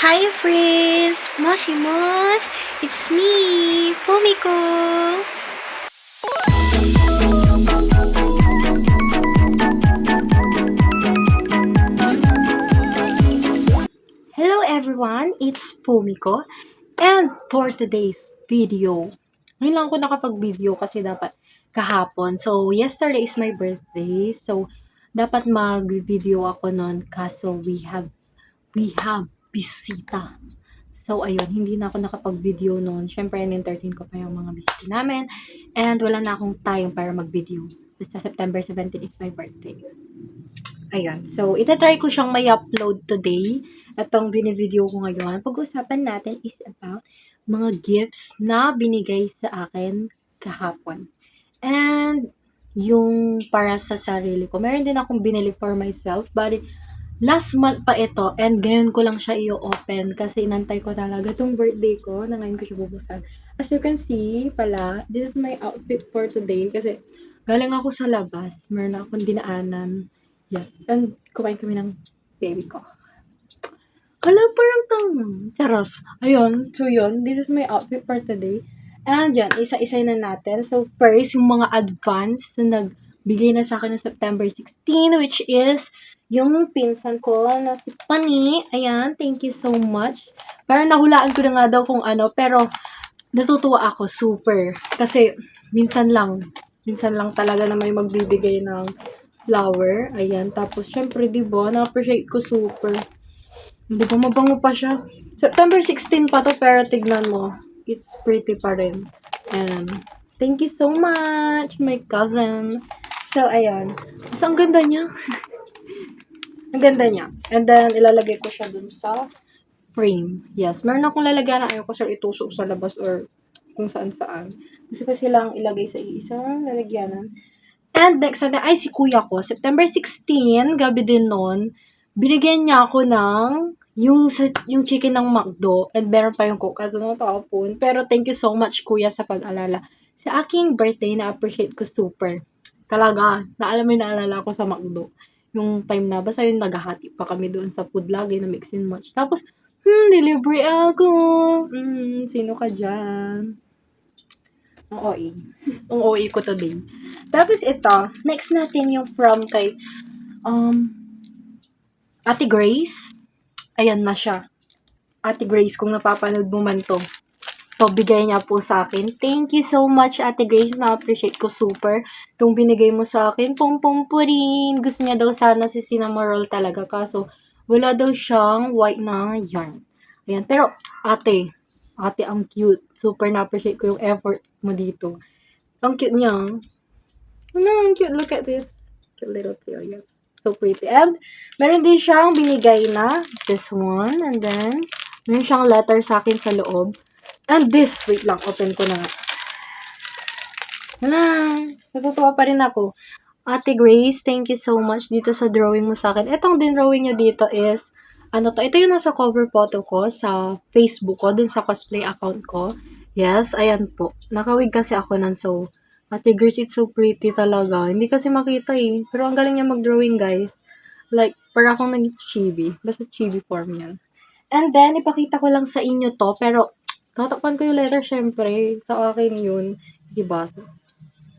Hi friends! Moshimos! It's me, Fumiko! Hello everyone! It's Fumiko. And for today's video, ngayon lang ako nakapag-video kasi dapat kahapon. So, yesterday is my birthday. So, dapat mag-video ako nun kaso we have bisita. So, ayun, hindi na ako nakapag-video noon. Syempre, in-entertain ko pa yung mga bisita namin. And wala na akong time para mag-video. Basta September 17 is my birthday. Ayun. So, itatry ko siyang may upload today. Itong binivideo ko ngayon. Pag-usapan natin is about mga gifts na binigay sa akin kahapon. And yung para sa sarili ko. Meron din akong binili for myself. But last month pa ito and ngayon ko lang siya i-open kasi inantay ko talaga itong birthday ko na ngayon ko siya bubuksan. As you can see pala, this is my outfit for today kasi galing ako sa labas. Meron akong dinaanan. Yes. And kumain kami ng baby ko. Hala, parang charos. Ayun. So, yun. This is my outfit for today. And yan, isa-isa na natin. So, first, yung mga advance na nagbigay na sa akin ng September 16, which is yung pinsan ko na si Pani. Ayan, thank you so much. Parang nahulaan ko na nga daw kung ano, pero natutuwa ako, super. Kasi, minsan lang talaga na may magbibigay ng flower. Ayan, tapos, syempre, diba, na-appreciate ko super. Di ba, mabango pa siya. September 16 pa to, pero tignan mo. It's pretty pa rin. And, thank you so much, my cousin. So, ayan. So, ang ganda niya. Ang ganda niya. And then, ilalagay ko siya dun sa frame. Yes. Meron akong lalagyan na ayaw ko siya itusok sa labas or kung saan-saan. Kasi lang ilagay sa isang lalagyanan. And next na ay si kuya ko. September 16, gabi din noon, binigyan niya ako ng yung chicken ng McDo and meron pa yung Coke kaso natapon. Pero thank you so much kuya sa pag-alala. Sa aking birthday, na-appreciate ko super. Talaga, naalala ko sa McDo. Yung time na, basta yung naghahati pa kami doon sa food lagi na mix and match. Tapos, delivery ako. Sino ka dyan? Ang OA. Ang OA ko today. Tapos ito, next natin yung from kay Ate Grace. Ayan na siya. Ate Grace, kung napapanood mo man to. So, bigay niya po sa akin. Thank you so much, Ate Grace. Na-appreciate ko super. Itong binigay mo sa akin, pom-pom po rin. Gusto niya daw sana si cinnamon roll talaga. Kaso, wala daw siyang white na yarn. Ayan. Pero, ate, ang cute. Super na-appreciate ko yung effort mo dito. Ang cute niya. Ang cute. Look at this. Cute little tail. Yes. So pretty. And, meron din siyang binigay na this one. And then, meron siyang letter sa akin sa loob. And this, wait lang, open ko na nga. Natutuwa pa rin ako. Ate Grace, thank you so much dito sa drawing mo sa akin. Itong din drawing niya dito is, ito yung nasa cover photo ko sa Facebook ko, dun sa cosplay account ko. Yes, ayan po. Nakawig kasi ako nun, so, Ate Grace, it's so pretty talaga. Hindi kasi makita eh. Pero ang galing niya mag-drawing, guys. Like, para akong nag-chibi. Basta chibi form yan. And then, ipakita ko lang sa inyo to. Pero, tatakpan ko yung letter, syempre. Sa akin yun. Diba?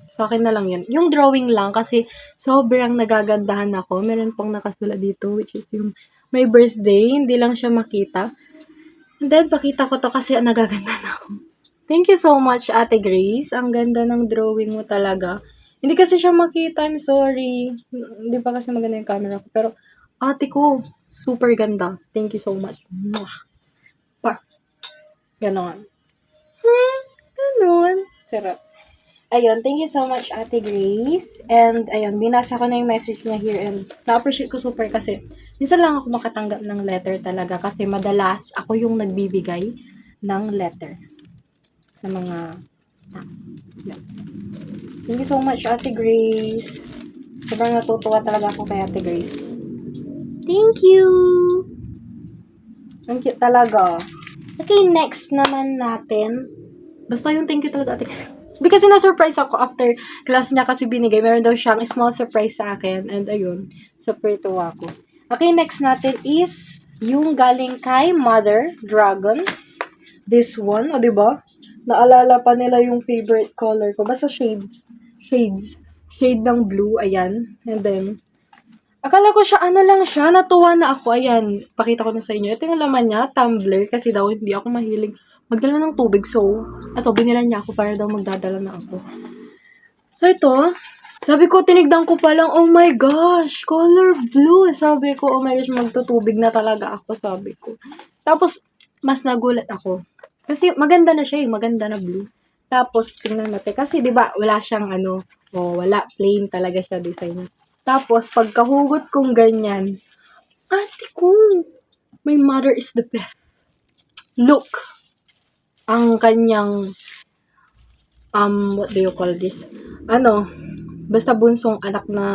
Sa akin na lang yun. Yung drawing lang, kasi sobrang nagagandahan ako. Meron pang nakasulat dito, which is yung my birthday. Hindi lang siya makita. And then, pakita ko to kasi nagagandahan ako. Thank you so much, Ate Grace. Ang ganda ng drawing mo talaga. Hindi kasi siya makita. I'm sorry. Hindi pa kasi maganda yung camera ko. Pero, ate ko, super ganda. Thank you so much. Pa. Ganon. Ganon. Sarap. Ayun, thank you so much, Ate Grace. And, ayun, binasa ko na yung message niya here. And, na-appreciate ko super kasi, minsan lang ako makatanggap ng letter talaga. Kasi, madalas, ako yung nagbibigay ng letter sa mga yes. Thank you so much, Ate Grace. Sobrang natutuwa talaga ako kay Ate Grace. Thank you! Ang cute talaga. Okay, next naman natin. Basta yung thank you talaga, Ate Grace. Kasi na-surprise ako after class niya kasi binigay. Meron daw siyang small surprise sa akin. And ayun, super tuwa ako. Okay, next natin is Yung galing kay Mother Dragons. This one, o diba? Naalala pa nila yung favorite color ko. Basta shades. Shades. Shade ng blue, ayan. And then, akala ko siya, ano lang siya, natuwa na ako. Ayan, pakita ko na sa inyo. Ito yung laman niya, tumbler, kasi daw hindi ako mahilig magdala ng tubig. So, ito, binilan niya ako para daw magdadala na ako. So, ito, sabi ko, tinigdan ko pa lang, oh my gosh, color blue. Sabi ko, oh my gosh, magtutubig na talaga ako, sabi ko. Tapos, mas nagulat ako. Kasi maganda na siya maganda na blue. Tapos, tingnan natin. Kasi, di ba, wala siyang wala, plain talaga siya design. Tapos, pagkahugot kong ganyan, ate ko, my mother is the best. Look, ang kanyang, what do you call this? Basta bunsong anak na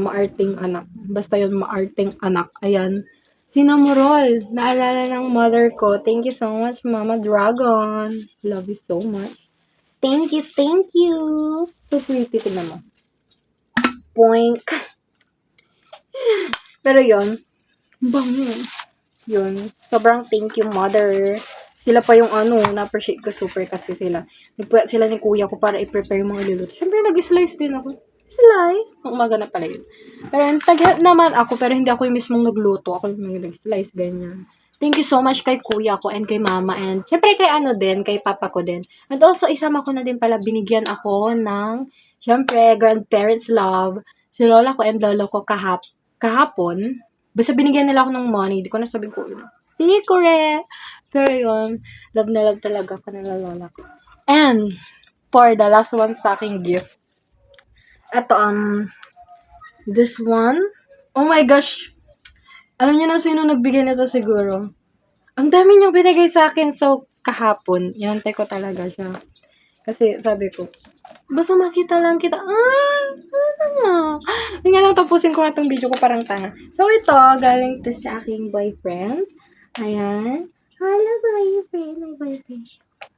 maarting anak. Basta yun, maarting anak. Ayan. Sinamurol. Naalala ng mother ko. Thank you so much, Mama Dragon. Love you so much. Thank you, thank you. So pretty. Tignan mo. Boink. Pero yun, bango. Yun. Sobrang thank you, mother. Sila pa yung na-appreciate ko super kasi sila. Nagpuyat sila ni kuya ko para i-prepare yung mga iluluto. Siyempre, nag-slice din ako. Slice? Umaga na pala yun. Pero yung tag naman ako, pero hindi ako yung mismong nagluto. Ako yung nag-slice, ganyan. Thank you so much kay kuya ko and kay mama and syempre kay kay papa ko din. And also, isama ko na din pala, binigyan ako ng, syempre, grandparents love. Si lola ko and lolo ko kahapon. Basta binigyan nila ako ng money. Di ko na sabihin ko, secret! Pero yun, love na love talaga ako ng lola ko. And, for the last one sa aking gift, ito, this one, oh my gosh, alam niyo na sino nagbigay nito siguro. Ang dami niyang binigay sa akin, so, kahapon, yantay ko talaga siya. Kasi, sabi ko, basta makita lang kita, hindi nga lang tapusin ko nga itong video ko parang tanga. So, ito, galing to sa aking boyfriend. Ayan. Hello, boyfriend. My boyfriend.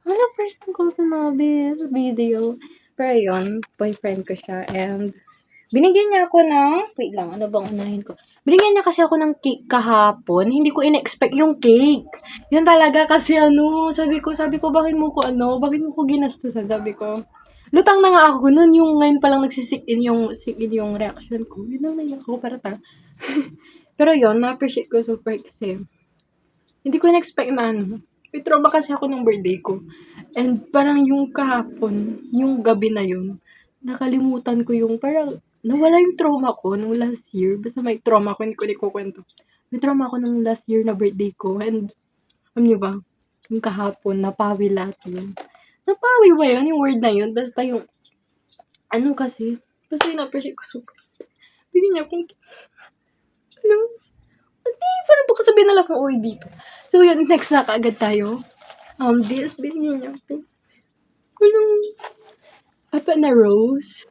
Hello, person ko sa video. Pero yun, boyfriend ko siya. And, binigyan niya ako ng, wait lang, ano bang unahin ko? Binigyan niya kasi ako ng cake kahapon. Hindi ko in-expect yung cake. Yan talaga kasi sabi ko, bakit mo ko ginastusan? Sabi ko, lutang na nga ako nun, yung ngayon palang nagsisik in yung reaction ko. Yun lang naiyak ako para ta. Pero yun, na-appreciate ko super kasi hindi ko in-expect na may trauma kasi ako ng birthday ko. And parang yung kahapon, yung gabi na yun, nakalimutan ko yung parang nawala yung trauma ko nung last year. Basta may trauma ko, hindi ko ikukwento. May trauma ako nung last year na birthday ko. And, alam niyo ba, yung kahapon, napawi lahat yun. Napawi ba yun? Yung word na yun? Basta yung, kasi, basta yung na-appreciate ko super. Bigyan niya akong, parang baka sabihin na lang akong uwi dito. So, yun, next na kaagad tayo. This, binigyan niya ako. Apat na rose.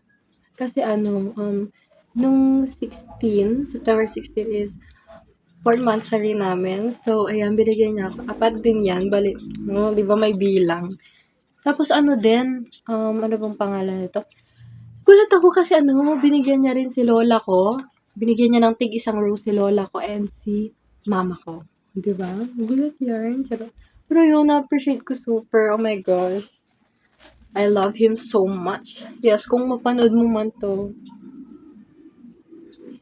Kasi nung September 16 is 4 months na rin namin. So, ayan, binigyan niya ako. Apat din yan. Bali, di ba may bilang. Tapos din, ano bang pangalan nito? Gulat ako kasi binigyan niya rin si lola ko. Binigyan niya ng tig-isang rose si lola ko and si mama ko. Di ba? Gulat yan. Pero yun, na-appreciate ko super. Oh my gosh. I love him so much. Yes, kung mapanood mo man to.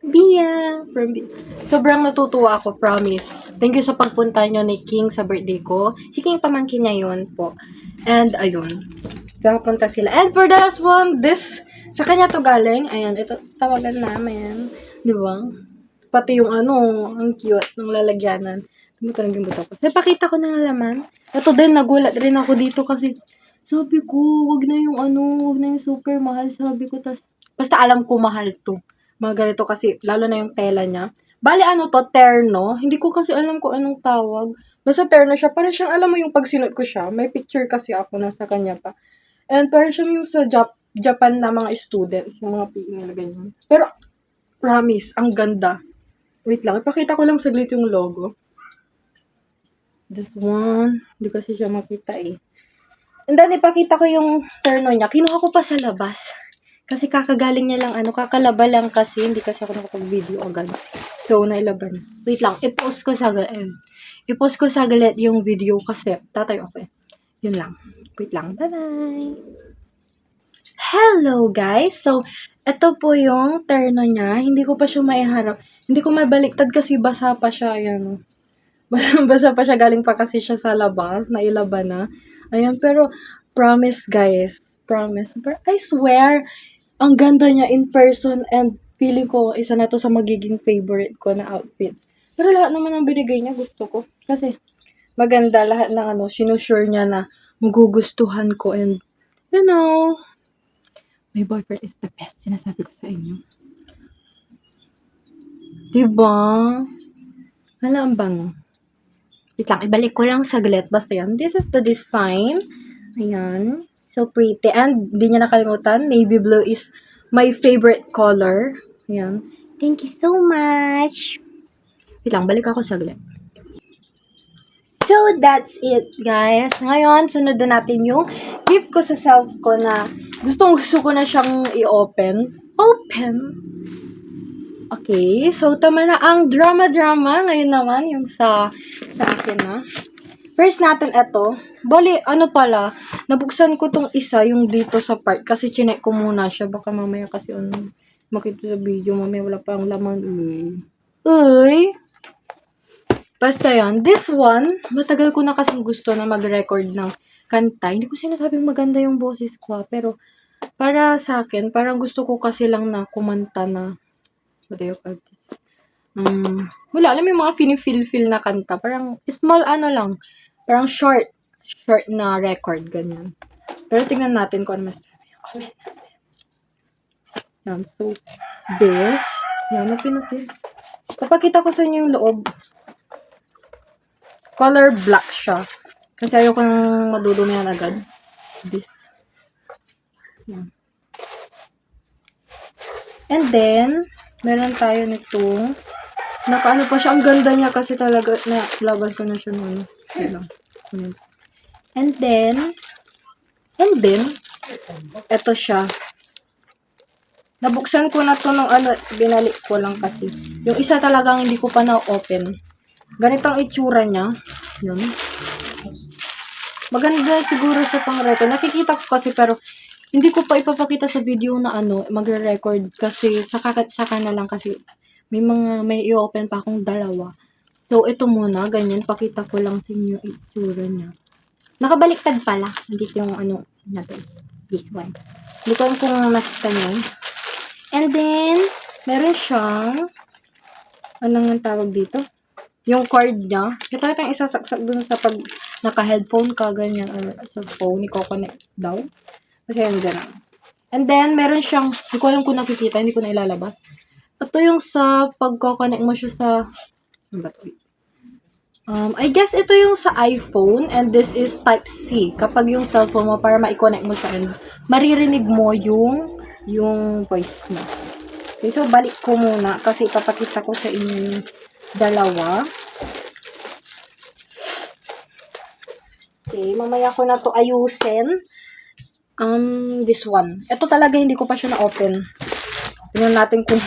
Bia! From Bia. Sobrang natutuwa ako, promise. Thank you sa pagpunta nyo ni King sa birthday ko. Si King pamangkin niya yun po. And, ayun. Punta sila. And for the last one, sa kanya to galing. Ayan, ito, tawagan namin. Di ba? Pati yung ang cute ng lalagyanan. Ito lang yung buto ko. So, pakita ko na ng laman. Ito din, nagulat rin ako dito kasi sabi ko, wag na yung super mahal. Sabi ko, basta alam ko mahal to. Mga ganito kasi, lalo na yung tela niya. Bali, to, terno. Hindi ko kasi alam kung anong tawag. Basta terno siya. Para siyang, alam mo yung pagsinot ko siya. May picture kasi ako nasa kanya pa. And para siyang yung sa Japan na mga students. Yung mga PE nila ganyan. Pero, promise, ang ganda. Wait lang, ipakita ko lang saglit yung logo. This one. Hindi kasi siya makita eh. And then, ipakita ko yung terno niya. Kinuha ko pa sa labas. Kasi kakagaling niya lang, kakalaba lang kasi. Hindi kasi ako nakapag-video agad. So, nailaban. Wait lang, i-post ko saglit yung video kasi tatayo ako eh. Yun lang. Wait lang. Bye-bye! Hello guys! So, ito po yung terno niya. Hindi ko pa siya maiharap. Hindi ko mabaliktad kasi basa pa siya. Ayan. Basa pa siya. Galing pa kasi siya sa labas. Nailaban na. Ayan. Pero, promise guys. Promise. Pero I swear, ang ganda niya in person and feeling ko isa na to sa magiging favorite ko na outfits. Pero lahat naman ng binigay niya gusto ko. Kasi, maganda lahat ng sinusure niya na magugustuhan ko and, you know, my boyfriend is the best. Sinasabi ko sa inyo. Diba? Hala, ang bango. Wait lang, ibalik ko lang saglit. Basta yan. This is the design. Ayan. So pretty. And, di niya nakalimutan, navy blue is my favorite color. Ayan. Thank you so much. Wait lang, balik ako saglit. So, that's it, guys. Ngayon, sunod na natin yung gift ko sa self ko na gusto ko na siyang i-open. Open! Okay, so tama na ang drama-drama. Ngayon naman, yung sa akin na. First natin ito. Bali, pala, nabuksan ko tong isa, yung dito sa part, kasi chinek ko muna siya. Baka mamaya kasi makita sa video, mamaya wala pa ang laman. Uy! Basta yan. This one, matagal ko na kasing gusto na mag-record ng kanta. Hindi ko sinasabing maganda yung boses ko, pero para sa akin, parang gusto ko kasi lang na kumanta na what do you call this? Wala, alam mo yung mga feel na kanta. Parang small lang. Parang short na record, ganyan. Pero tingnan natin kung ano masasabi. Comment natin. Yan, so, this. Yan, napinapin. Kapakita ko sa inyo yung loob. Color black siya. Kasi ayoko nang madudumihan agad. This. Yan. And then, meron tayo nito. Nakaano pa siya. Ang ganda niya kasi talaga. Labas ko na siya noon. And then, eto siya. Nabuksan ko na to ng binalik ko lang kasi. Yung isa talagang hindi ko pa na-open. Ganito ang itsura niya. Yun. Maganda siguro sa pang-record. Nakikita ko kasi pero hindi ko pa ipapakita sa video na magre-record kasi saka na lang kasi may i-open pa akong dalawa. So, ito muna. Ganyan. Pakita ko lang sa inyo itsura niya. Nakabaliktad pala. Dito yung natin. This one. Hindi ko kung nakita niyo. And then, meron siyang anong tawag dito? Yung cord niya. Ito yung isasaksak dun sa pag naka-headphone ka, ganyan, or sa phone, i-connect daw. Kasi yan, gano'n. And then, meron siyang, hindi ko alam kung nakikita, hindi ko na ilalabas. Ito yung sa pag-connect mo siya sa, saan ba ito? I guess ito yung sa iPhone, and this is Type-C. Kapag yung cellphone mo, para ma-connect mo siya, and maririnig mo yung voice mo. Okay, so balik ko muna, kasi ipapakita ko sa inyo yung dalawa. Okay, mamaya ko na to ayusin. This one. Ito talaga hindi ko pa siya na-open. Tingnan natin kung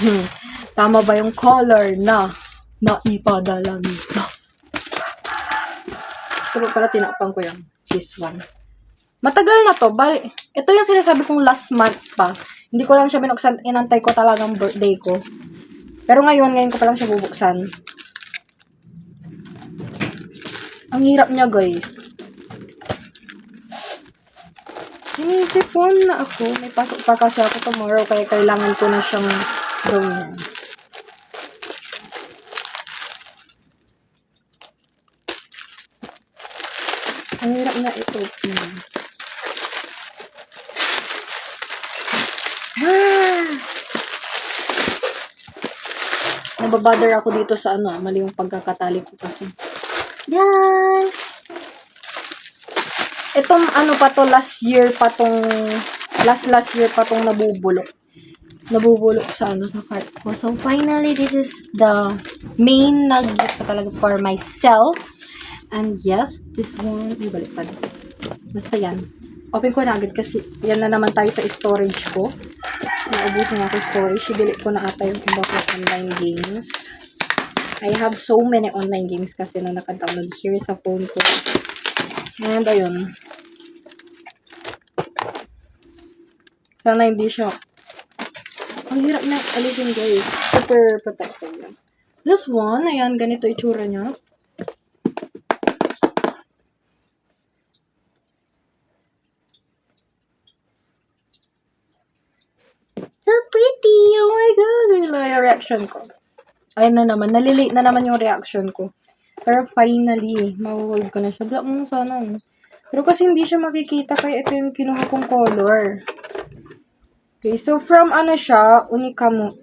tama ba yung color na naipadala nito. Pero pala tinakpan ko yung this one. Matagal na to. Ito yung sinasabi kong last month pa. Hindi ko lang siya binuksan. Inantay ko talagang birthday ko. Pero ngayon ko pa lang siya bubuksan. Ang hirap niya, guys. Sinisipon na ako. May pasok pa kasi ako tomorrow, kaya kailangan ko na siyang gawin. Ang hirap na ito. Nababother ako dito sa mali yung pagkakatali ko kasi. Yan! Itong pa to, last year pa tong nabubulok. Nabubulok sa sa cart ko. So, finally, this is the main nag-gift ko talaga for myself. And yes, this one, ibalik pa. Basta yan. Open ko na agad kasi yan na naman tayo sa storage ko. Naubusan na ako storage. I-delete ko na ata yung iba ko online games. I have so many online games kasi na naka-download here sa phone ko. And ayun. Sana hindi siya. Ang hirap na alisin guys. Super protected yan. This one, ayan, ganito itsura niya. So pretty! Oh my God! Yung reaction ko. Ayun na naman. Nalilate na naman yung reaction ko. Pero finally, mahuhold ko na siya. Black mo sana. Pero kasi hindi siya makikita kaya ito yung kinuha kong color. Okay, so from ano siya, Unicamo.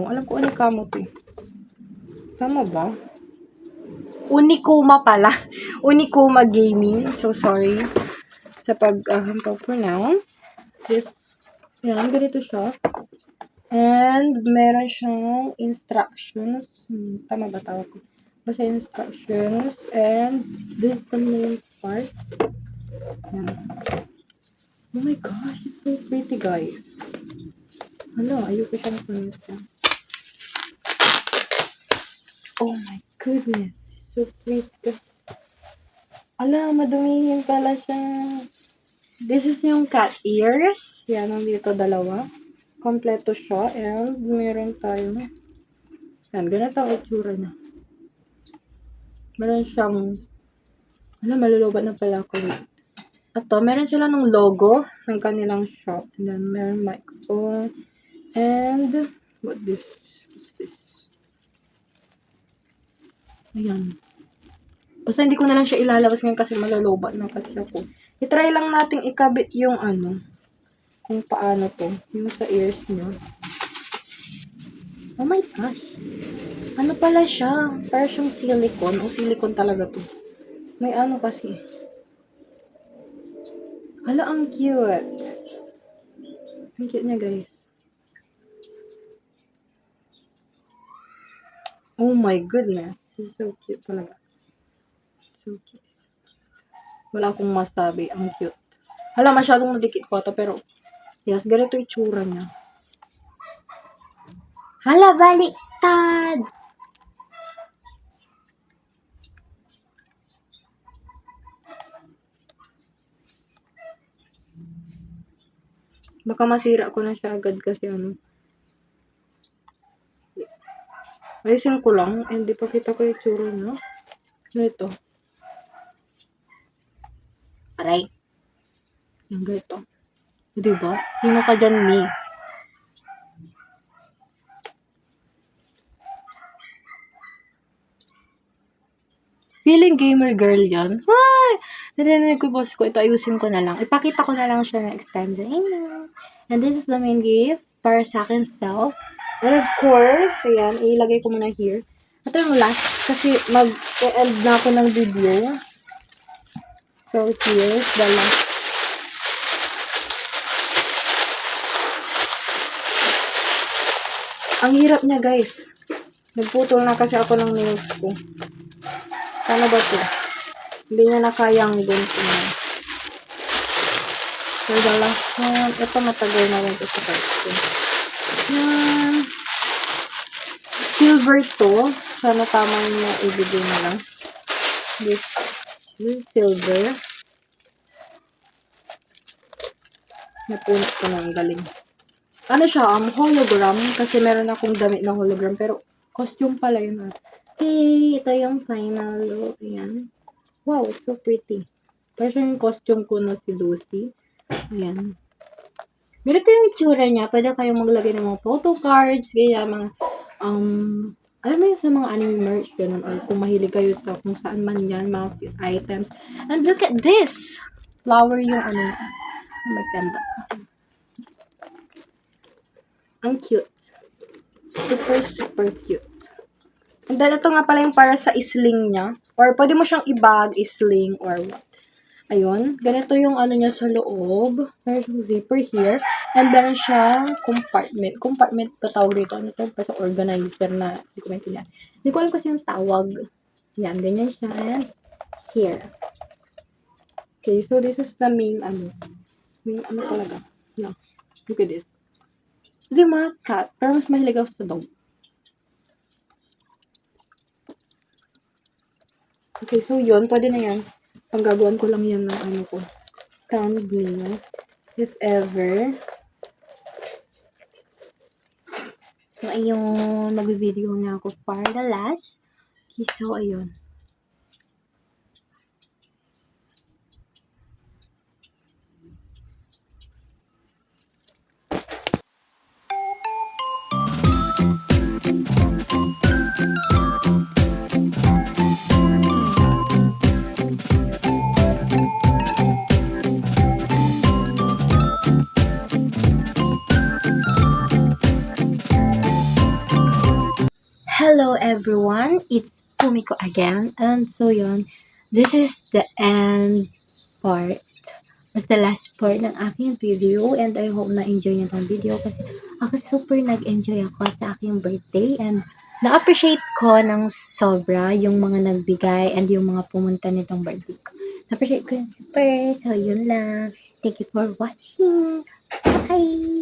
Alam ko Unicamo to eh. Tama ba? Unicuma pala. Unicuma Gaming. So sorry sa pag-pronounce. This, yan, ganito siya. And meron siyang instructions. Tama ba tawag ko? Basta instructions. And this is the main part. Yan. Oh my gosh, it's so pretty, guys. Hala, ayoko siyang punta. Oh my goodness, so pretty. Ala, madumihin pala siya. This is yung cat ears. Yan, nandito dalawa. Kompleto siya. And meron tayo. Yan, ganito ang itsura niya. Meron siyang, ala, malulubat na pala ako. At to, meron sila ng logo ng kanilang shop. And then, meron microphone. And, what's this? Ayan. Basta hindi ko na lang siya ilalabas ngayon kasi malalobat na kasi ako. I-try lang nating ikabit yung ano, kung paano to. Yung sa ears niya. Oh my gosh. Ano pala siya? Parang siyang silicone. O silicone talaga to. May ano kasi. Hala, ang cute. Ang cute niya, guys. Oh my goodness. This is so cute talaga. So cute. So cute. Wala akong masabi. Ang cute. Hala, masyadong nadikit ko ito. Pero, yes, ganito itsura niya. Hala, baliktad! Baka masira ko na siya agad kasi ano. Ayusin ko lang. Hindi pa kita ko yung tsura niya. Ito. Aray. Yung ganito. Diba? Sino ka dyan, me? Feeling gamer girl yan. Hi! Narinig ko boss ko. Ito ayusin ko na lang. Ipakita ko na lang siya next time. And this is the main gift para sa akin self. And of course, ayan, ilagay ko muna here. Ito yung last kasi mag-end na ako ng video. So, here's the last. Ang hirap niya, guys. Nagputol na kasi ako ng nails ko. Paano ba ito? Hindi niya na kayang ganito na. So, the last one. Ito, matagal na rin ito sa part ko. Yan. Silver to. Sana tamang niya ibigay na lang. This silver. Napunit ko na ang galing. Ano siya, hologram. Kasi meron akong damit na hologram. Pero, costume pala yun. Hey, ito yung final look. Ayan. Wow, it's so pretty. Pero siya yung costume ko na si Lucy. Ayan. Ganito yung itsura niya. Pwede kayong maglagay ng mga photo cards. Kaya mga, alam mo yun sa mga anime merch. Ganun. Or kung mahilig kayo sa kung saan man yan. Mga cute items. And look at this! Flower yung ano. Maganda. Ang cute. Super, super cute. And then, ito nga pala yung para sa isling niya. Or, pwede mo siyang i-bag, isling, or what. Ayun. Ganito yung ano niya sa loob. Meron siyang zipper here. And meron siyang compartment. Compartment pa tawag dito. Ano to? Para sa organizer na. Hindi ko maintindihan. Hindi ko alam kasi yung tawag. Yan. Ganyan siya. And here. Okay. So, this is the main ano. Main ano talaga. No. Look at this. Ito yung mga cat. Pero mas mahilig ako sa dog. Okay, so yun, pwede na yan. Panggagawan ko lang yan ng ano ko, thumbnail. If ever. So, ayun, mag-video na ako for the last. Okay, so, ayun. Hello everyone, it's Fumiko again. And so yun, this is the end part. Was the last part ng aking video and I hope na-enjoy niyo tong video kasi ako super nag-enjoy ako sa aking birthday and na-appreciate ko ng sobra yung mga nagbigay and yung mga pumunta nitong birthday ko. Na-appreciate ko yung super. So yun lang. Thank you for watching. Bye!